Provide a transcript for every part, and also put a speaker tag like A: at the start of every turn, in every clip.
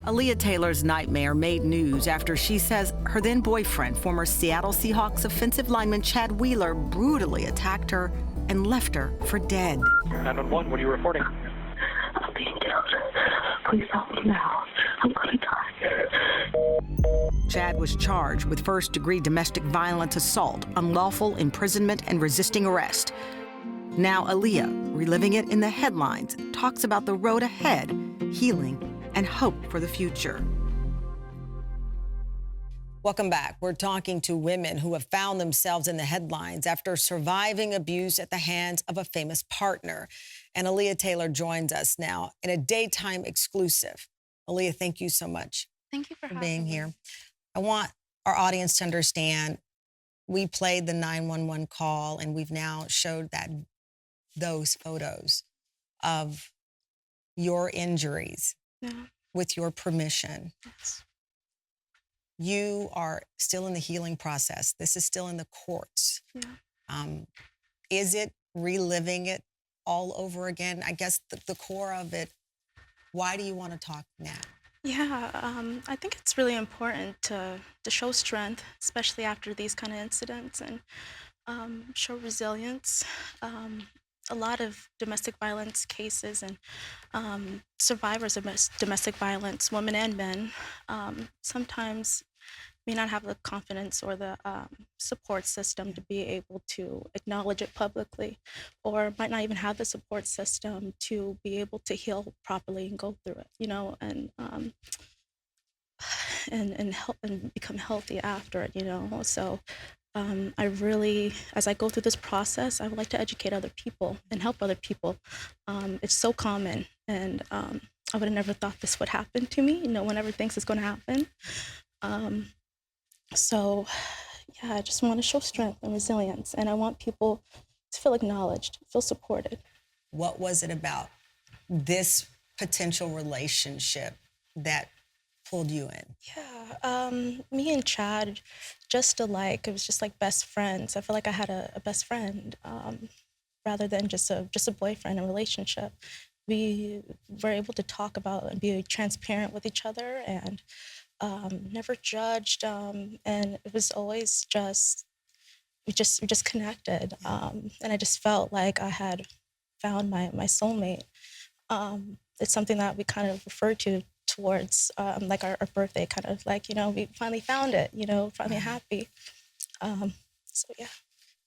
A: Alleah Taylor's nightmare made news after she says her then boyfriend, former Seattle Seahawks offensive lineman Chad Wheeler, brutally attacked her and left her for dead.
B: 911, what are you reporting?
C: I'm being killed. Please help me now. I'm gonna die.
A: Chad was charged with first-degree domestic violence assault, unlawful imprisonment, and resisting arrest. Now Alleah, reliving it in the headlines, talks about the road ahead, healing, and hope for the future. Welcome back. We're talking to women who have found themselves in the headlines after surviving abuse at the hands of a famous partner. And Alleah Taylor joins us now in a daytime exclusive. Alleah, thank you so much.
D: Thank you for
A: being here.
D: me.
A: I want our audience to understand we played the 911 call and we've now showed those photos of your injuries with your permission.
D: Yes.
A: You are still in the healing process. This is still in the courts.
D: Yeah.
A: Is it reliving it all over again? I guess the core of it, why do you want to talk now?
D: Yeah, I think it's really important to show strength, especially after these kind of incidents, and show resilience. A lot of domestic violence cases and survivors of domestic violence, women and men, sometimes may not have the confidence or the support system to be able to acknowledge it publicly, or might not even have the support system to be able to heal properly and go through it, and help and become healthy after it, So I really, as I go through this process, I would like to educate other people and help other people. It's so common, and I would have never thought this would happen to me. No one ever thinks it's going to happen. So, yeah, I just want to show strength and resilience, and I want people to feel acknowledged, feel supported.
A: What was it about this potential relationship that pulled you in?
D: Yeah, me and Chad, just alike. It was just like best friends. I feel like I had a best friend, rather than just a boyfriend and relationship. We were able to talk about and be transparent with each other, and never judged. And it was always we just connected. And I just felt like I had found my soulmate. It's something that we kind of refer to towards like our birthday, kind of like, we finally found it, finally happy. So, yeah.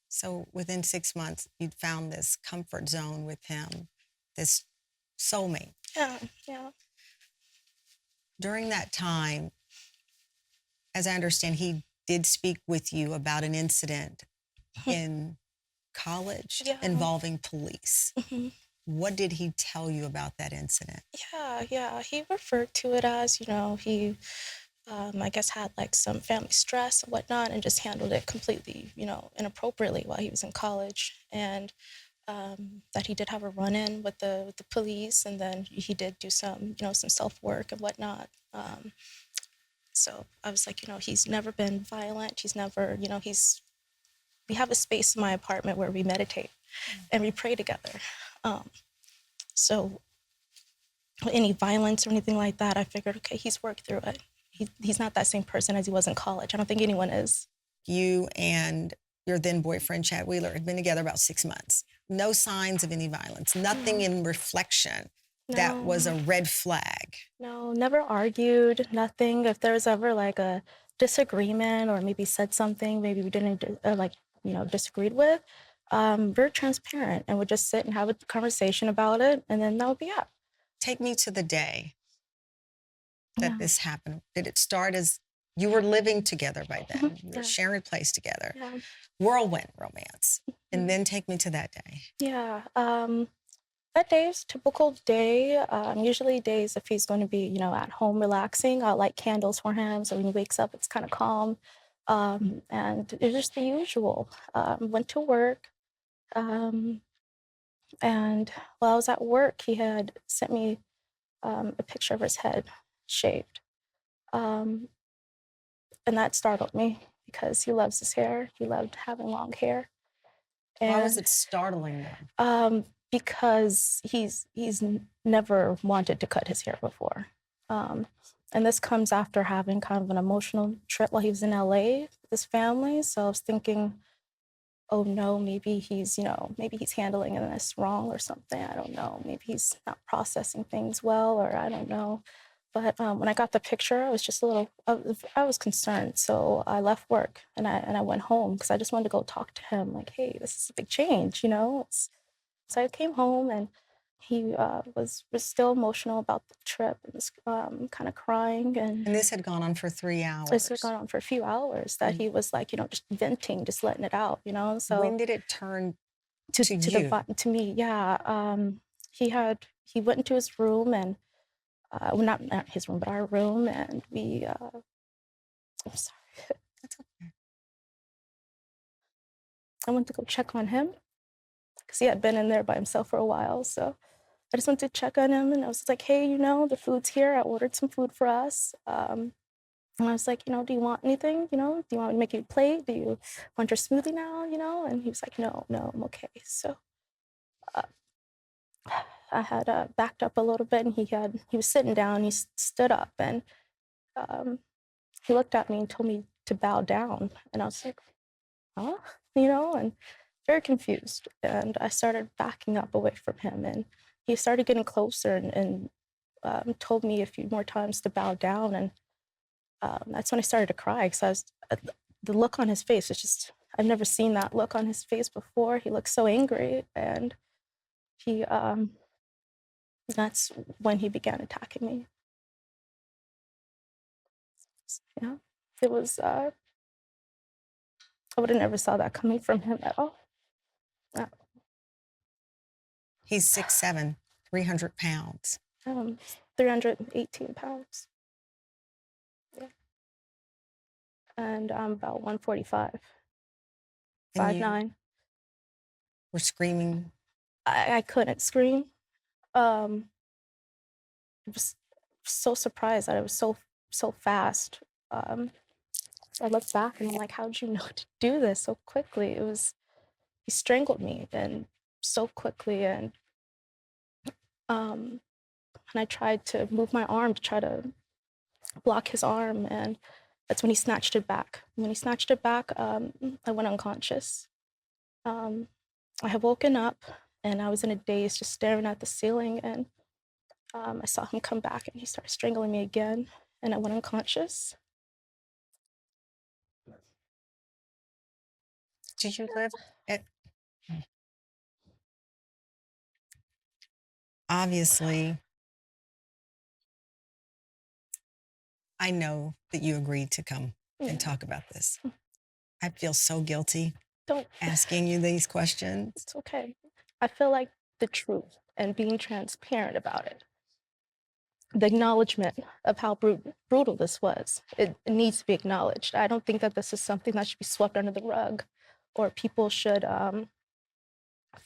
A: So within 6 months, you'd found this comfort zone with him, this soulmate.
D: Yeah.
A: During that time, as I understand, he did speak with you about an incident in college involving police.
D: Mm-hmm.
A: What did he tell you about that incident?
D: Yeah. He referred to it as, he, I guess, had like some family stress and whatnot, and just handled it completely, inappropriately while he was in college. And that he did have a run-in with the police, and then he did do some, some self-work and whatnot. So I was like, he's never been violent. He's never, we have a space in my apartment where we meditate and we pray together. So any violence or anything like that, I figured, okay, he's worked through it. He's not that same person as he was in college. I don't think anyone is.
A: You and your then boyfriend, Chad Wheeler, had been together about 6 months. No signs of any violence, nothing in reflection that was a red flag.
D: No, never argued, nothing. If there was ever like a disagreement or maybe said something maybe we didn't disagreed with, very transparent, and would just sit and have a conversation about it, and then that would be it.
A: Take me to the day that this happened. Did it start as you were living together by then? You were sharing a place together.
D: Yeah.
A: Whirlwind romance. And then take me to that day.
D: Yeah. That day is a typical day. Usually days if he's going to be, at home relaxing, I'll light candles for him. So when he wakes up, it's kind of calm. And it's just the usual. Went to work. And while I was at work, he had sent me a picture of his head shaved. And that startled me because he loves his hair. He loved having long hair. And,
A: why was it startling then?
D: Because he's never wanted to cut his hair before. And this comes after having kind of an emotional trip while he was in LA with his family. So I was thinking, oh no, maybe he's, maybe he's handling this wrong or something. I don't know. Maybe he's not processing things well, or I don't know. But when I got the picture, I was just a little, I was concerned. So I left work and I went home because I just wanted to go talk to him. Like, hey, this is a big change, So I came home and he was still emotional about the trip and was kind of crying.
A: And this had gone on for 3 hours.
D: This had gone on for a few hours that he was like, just venting, just letting it out, So
A: when did it turn to you?
D: To me, yeah. He went into his room and well, not his room, but our room, and we. I'm sorry.
A: That's okay.
D: I went to go check on him because he had been in there by himself for a while. So I just went to check on him, and I was like, "Hey, the food's here. I ordered some food for us." And I was like, do you want anything? Do you want me to make you a plate? Do you want your smoothie now? And he was like, no, I'm okay. So I had backed up a little bit, and he was sitting down. He stood up, and he looked at me and told me to bow down. And I was like, huh? And very confused. And I started backing up away from him, and he started getting closer and told me a few more times to bow down. And that's when I started to cry because the look on his face is just, I've never seen that look on his face before. He looked so angry, and that's when he began attacking me. Yeah, it was, I would have never saw that coming from him at all.
A: He's 6'7", 300 pounds.
D: 318 pounds. Yeah. And I'm about 145, 5'9".
A: We're screaming.
D: I couldn't scream. I was so surprised that it was so fast. I looked back and I'm like, how did you know to do this so quickly? He strangled me and so quickly, and I tried to move my arm to try to block his arm, and that's when he snatched it back. When he snatched it back, I went unconscious. I had woken up and I was in a daze, just staring at the ceiling, and I saw him come back and he started strangling me again, and I went unconscious.
A: Did you live at... Obviously, I know that you agreed to come and talk about this. I feel so guilty asking you these questions.
D: It's okay. I feel like the truth and being transparent about it, the acknowledgement of how brutal this was, it needs to be acknowledged. I don't think that this is something that should be swept under the rug, or people should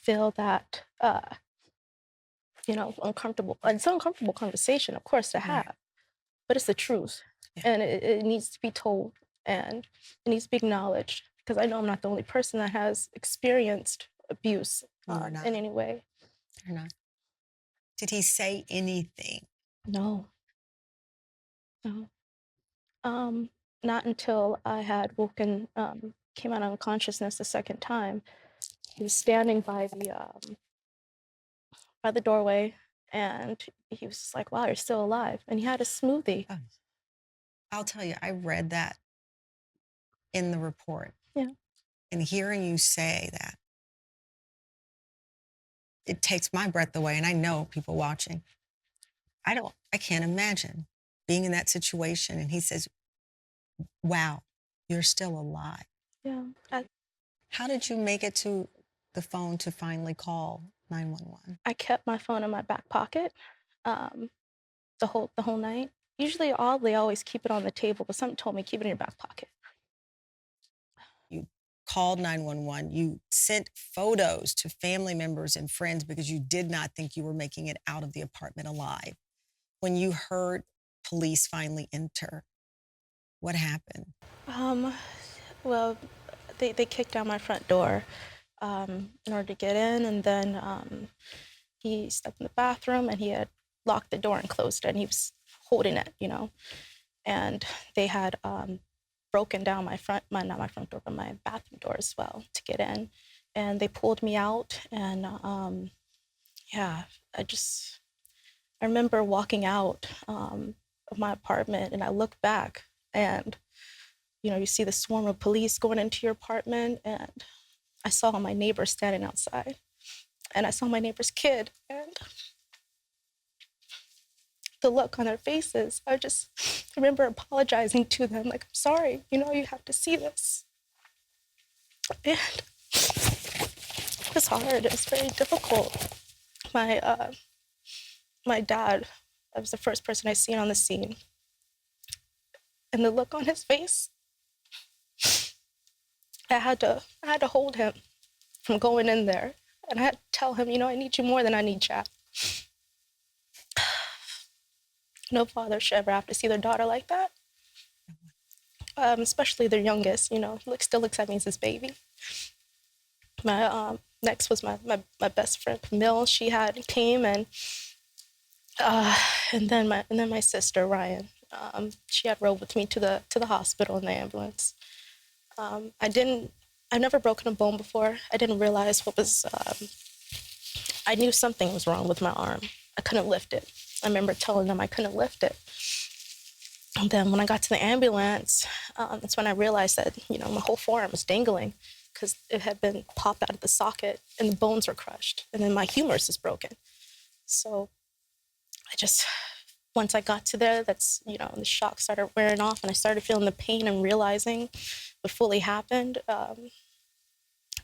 D: feel that, uncomfortable. It's an uncomfortable conversation, of course, to have, but it's the truth. Yeah. And it needs to be told, and it needs to be acknowledged, because I know I'm not the only person that has experienced abuse in any way.
A: You're not. Did he say anything?
D: No. Not until I had woken, came out of unconsciousness the second time. He was standing by the doorway, and he was just like, wow, you're still alive. And he had a smoothie.
A: Oh. I'll tell you, I read that in the report.
D: Yeah.
A: And hearing you say that, it takes my breath away. And I know people watching, I can't imagine being in that situation. And he says, wow, you're still alive.
D: Yeah.
A: How did you make it to the phone to finally call 911?
D: I kept my phone in my back pocket the whole night. Usually they always keep it on the table, but something told me keep it in your back pocket.
A: You called 911. You sent photos to family members and friends because you did not think you were making it out of the apartment alive. When you heard police finally enter, what happened?
D: Well, they kicked down my front door in order to get in, and then he stepped in the bathroom and he had locked the door and closed it, and he was holding it, and they had broken down not my front door, but my bathroom door as well to get in. And they pulled me out, and yeah, I remember walking out of my apartment, and I looked back, and you see the swarm of police going into your apartment, and I saw my neighbor standing outside, and I saw my neighbor's kid, and the look on their faces. I remember apologizing to them, like, I'm sorry, you have to see this. And it was hard, it was very difficult. My dad, that was the first person I seen on the scene. And the look on his face, I had to hold him from going in there. And I had to tell him, I need you more than I need Chad. No father should ever have to see their daughter like that. Especially their youngest, he still looks at me as his baby. My next was my best friend, Camille. She came, and then my sister, Ryan. She had rode with me to the hospital in the ambulance. I've never broken a bone before. I didn't realize I knew something was wrong with my arm. I couldn't lift it. I remember telling them I couldn't lift it. And then when I got to the ambulance, that's when I realized that, my whole forearm was dangling because it had been popped out of the socket and the bones were crushed. And then my humerus is broken. So once I got to there, that's, the shock started wearing off, and I started feeling the pain and realizing what fully happened.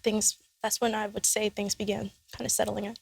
D: That's when I would say things began kind of settling in.